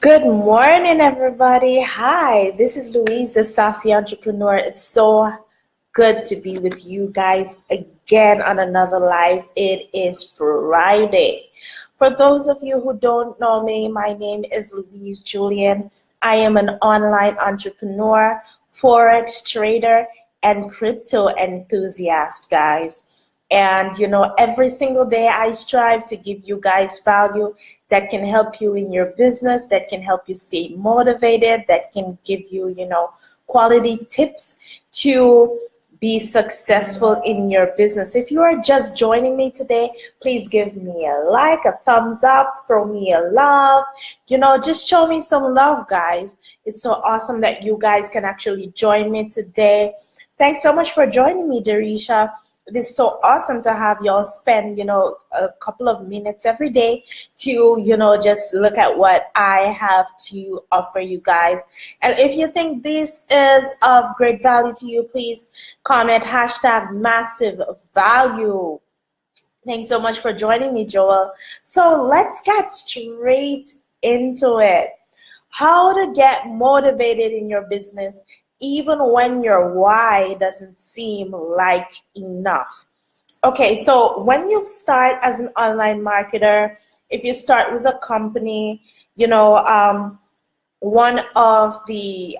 Good morning, everybody. Hi, this is Louise, the Sassy Entrepreneur. It's so good to be with you guys again on another live. It is Friday. For those of you who don't know me, my name is Louise Julian. I am an online entrepreneur, forex trader, and crypto enthusiast, guys. And every single day I strive to give you guys value that can help you in your business, that can help you stay motivated, that can give you, quality tips to be successful in your business. If you are just joining me today, please give me a like, a thumbs up, throw me a love, just show me some love, guys. It's so awesome that you guys can actually join me today. Thanks so much for joining me, Darisha. It is so awesome to have y'all spend, a couple of minutes every day to, just look at what I have to offer you guys. And if you think this is of great value to you, please comment #massive value. Thanks so much for joining me, Joel. So let's get straight into it. How to get motivated in your business even when your why doesn't seem like enough. Okay, so when you start as an online marketer, if you start with a company, one of the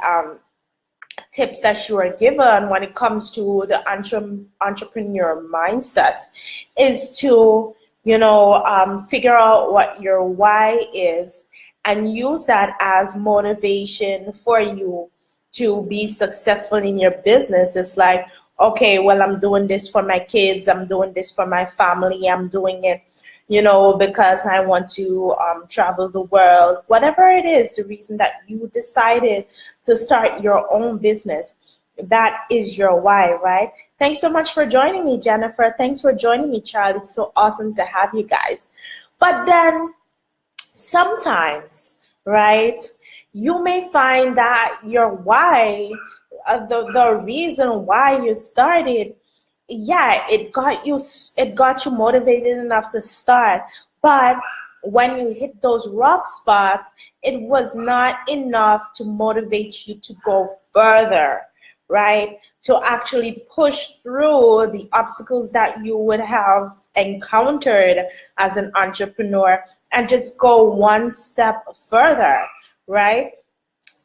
tips that you are given when it comes to the entrepreneur mindset is to, figure out what your why is and use that as motivation for you to be successful in your business. It's like, okay, well, I'm doing this for my kids, I'm doing this for my family, I'm doing it, because I want to travel the world. Whatever it is, the reason that you decided to start your own business, that is your why, right? Thanks so much for joining me, Jennifer. Thanks for joining me, Charlie. It's so awesome to have you guys. But then sometimes, right, you may find that your why, the reason why you started, yeah, it got you motivated enough to start, but when you hit those rough spots, it was not enough to motivate you to go further, right? To actually push through the obstacles that you would have encountered as an entrepreneur and just go one step further, right?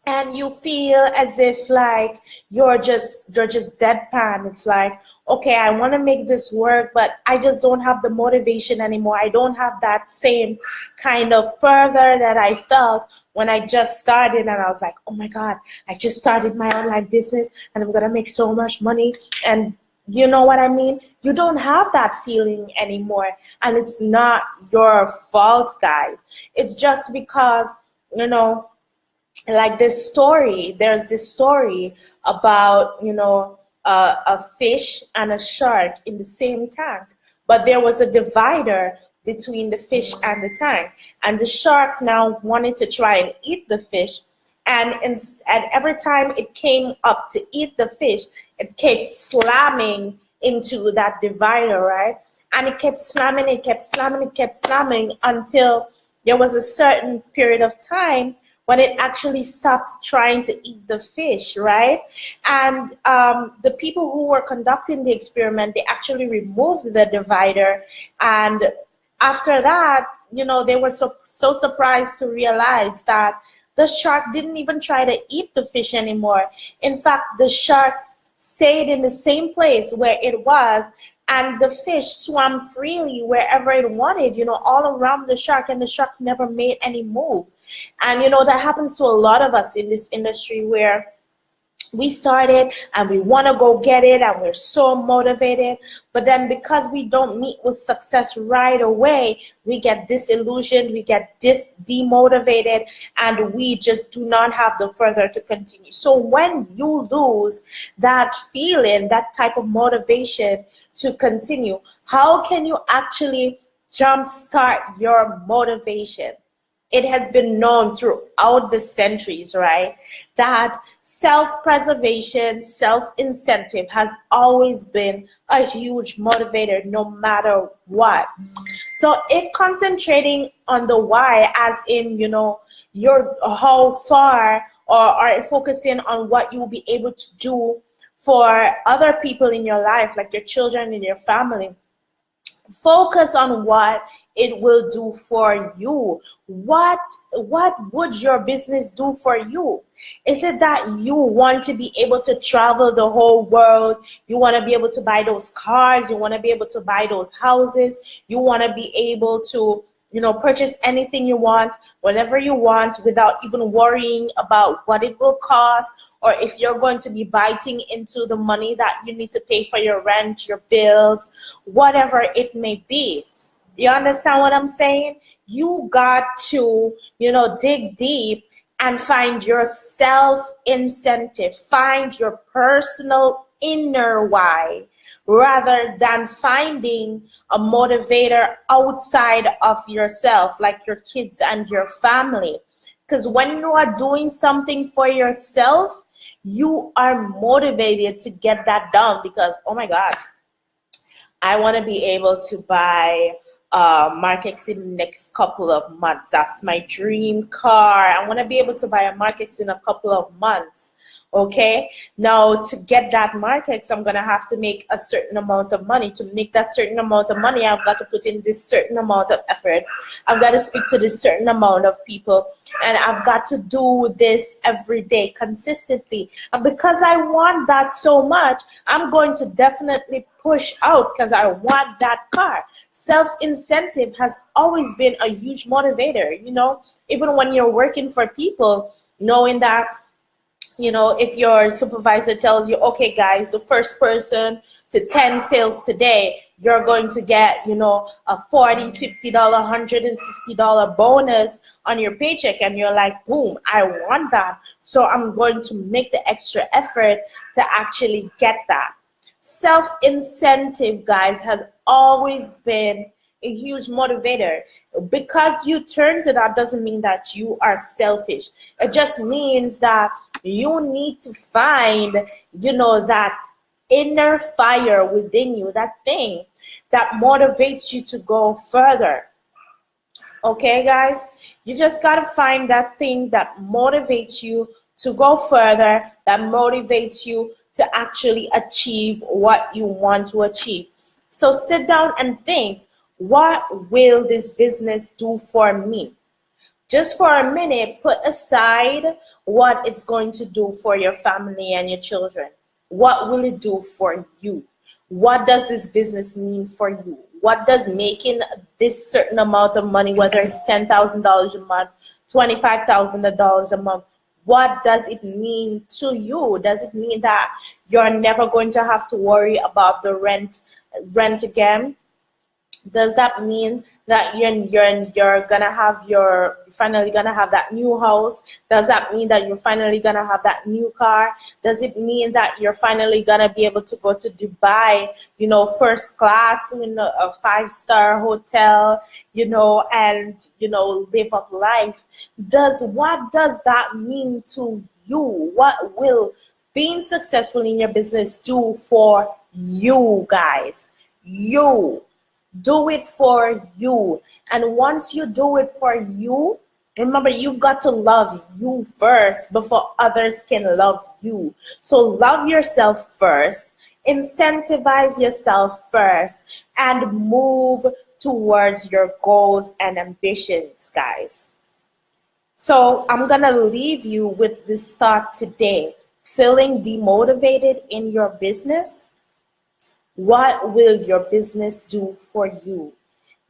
And you feel as if like you're just deadpan. It's like, okay, I want to make this work, but I just don't have the motivation anymore. I don't have that same kind of further that I felt when I just started, and I was like, oh my God, I just started my online business and I'm gonna make so much money. And you know what I mean? You don't have that feeling anymore, and it's not your fault, guys. It's just because, like there's this story about, a fish and a shark in the same tank, but there was a divider between the fish and the tank, and the shark now wanted to try and eat the fish, and every time it came up to eat the fish, it kept slamming into that divider, right? And it kept slamming, until there was a certain period of time when it actually stopped trying to eat the fish, right? And the people who were conducting the experiment, they actually removed the divider. And after that, they were so surprised to realize that the shark didn't even try to eat the fish anymore. In fact, the shark stayed in the same place where it was, and the fish swam freely wherever it wanted, all around the shark, and the shark never made any move. And that happens to a lot of us in this industry, where we started and we want to go get it and we're so motivated, but then because we don't meet with success right away, we get disillusioned, we get demotivated, and we just do not have the further to continue. So when you lose that feeling, that type of motivation to continue, how can you actually jumpstart your motivation? It has been known throughout the centuries, right, that self-preservation, self-incentive has always been a huge motivator no matter what. So if concentrating on the why, as in, your how far, or focusing on what you will be able to do for other people in your life, like your children and your family, focus on what it will do for you. What would your business do for you? Is it that you want to be able to travel the whole world? You want to be able to buy those cars, you want to be able to buy those houses, you want to be able to purchase anything you want whenever you want without even worrying about what it will cost, or if you're going to be biting into the money that you need to pay for your rent, your bills, whatever it may be. You understand what I'm saying? You got to, dig deep and find your self incentive, find your personal inner why, rather than finding a motivator outside of yourself, like your kids and your family. Because when you are doing something for yourself, you are motivated to get that done, because, oh my God, I want to be able to buy Mark X in the next couple of months. That's my dream car. I want to be able to buy a Mark X in a couple of months. Okay, now to get that Mark X, I'm gonna have to make a certain amount of money. To make that certain amount of money, I've got to put in this certain amount of effort. I've got to speak to this certain amount of people, and I've got to do this every day consistently. And because I want that so much, I'm going to definitely push out because I want that car. Self-incentive has always been a huge motivator, even when you're working for people, knowing that, if your supervisor tells you, okay, guys, the first person to 10 sales today, you're going to get, a $40, $50, $150 bonus on your paycheck. And you're like, boom, I want that. So I'm going to make the extra effort to actually get that. Self-incentive, guys, has always been a huge motivator. Because you turn to that doesn't mean that you are selfish. It just means that you need to find, that inner fire within you, that thing that motivates you to go further. Okay, guys? You just got to find that thing that motivates you to go further, that motivates you to actually achieve what you want to achieve. So sit down and think, what will this business do for me? Just for a minute, put aside what it's going to do for your family and your children. What will it do for you? What does this business mean for you? What does making this certain amount of money, whether it's $10,000 a month, $25,000 a month, what does it mean to you? Does it mean that you're never going to have to worry about the rent again? Does that mean that you're gonna have finally gonna have that new house? Does that mean that you're finally gonna have that new car? Does it mean that you're finally gonna be able to go to Dubai, first class in a 5-star hotel, and live up life? What does that mean to you? What will being successful in your business do for you, guys? You. Do it for you. And once you do it for you, remember, you've got to love you first before others can love you. So love yourself first, incentivize yourself first, and move towards your goals and ambitions, guys. So I'm going to leave you with this thought today. Feeling demotivated in your business? What will your business do for you?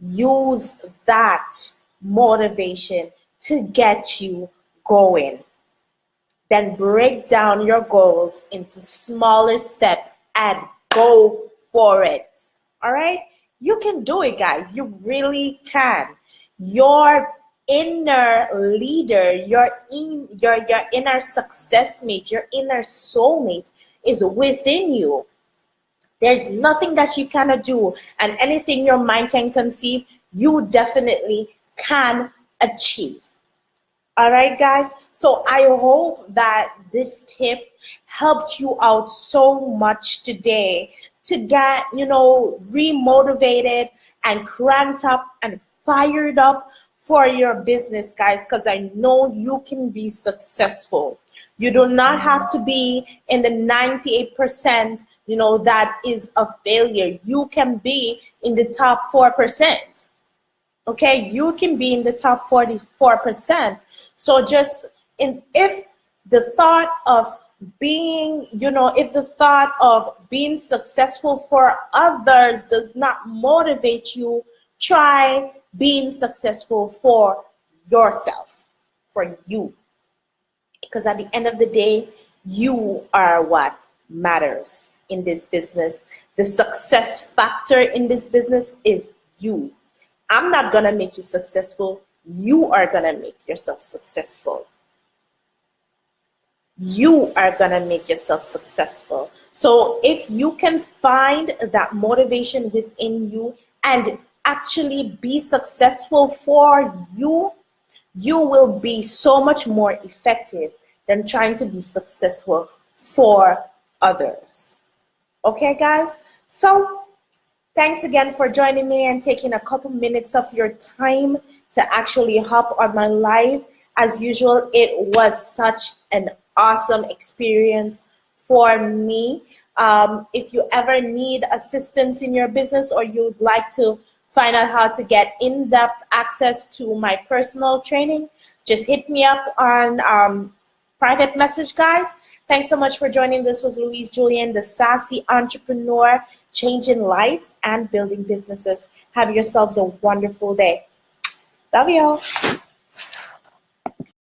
Use that motivation to get you going. Then break down your goals into smaller steps and go for it. All right? You can do it, guys. You really can. Your inner leader, your inner success mate, your inner soulmate is within you. There's nothing that you cannot do, and anything your mind can conceive, you definitely can achieve. All right, guys? So I hope that this tip helped you out so much today to get, remotivated and cranked up and fired up for your business, guys, because I know you can be successful. You do not have to be in the 98%, that is a failure. You can be in the top 4%. Okay, you can be in the top 44%. So if the thought of being, if the thought of being successful for others does not motivate you, try being successful for yourself, for you. Because at the end of the day, you are what matters in this business. The success factor in this business is you. I'm not going to make you successful. You are going to make yourself successful. You are going to make yourself successful. So if you can find that motivation within you and actually be successful for you, you will be so much more effective than trying to be successful for others. Okay, guys? So thanks again for joining me and taking a couple minutes of your time to actually hop on my live. As usual, it was such an awesome experience for me. If you ever need assistance in your business or you'd like to find out how to get in-depth access to my personal training, just hit me up on private message, guys. Thanks so much for joining. This was Louise Julian, the Sassy Entrepreneur, changing lives and building businesses. Have yourselves a wonderful day. Love y'all.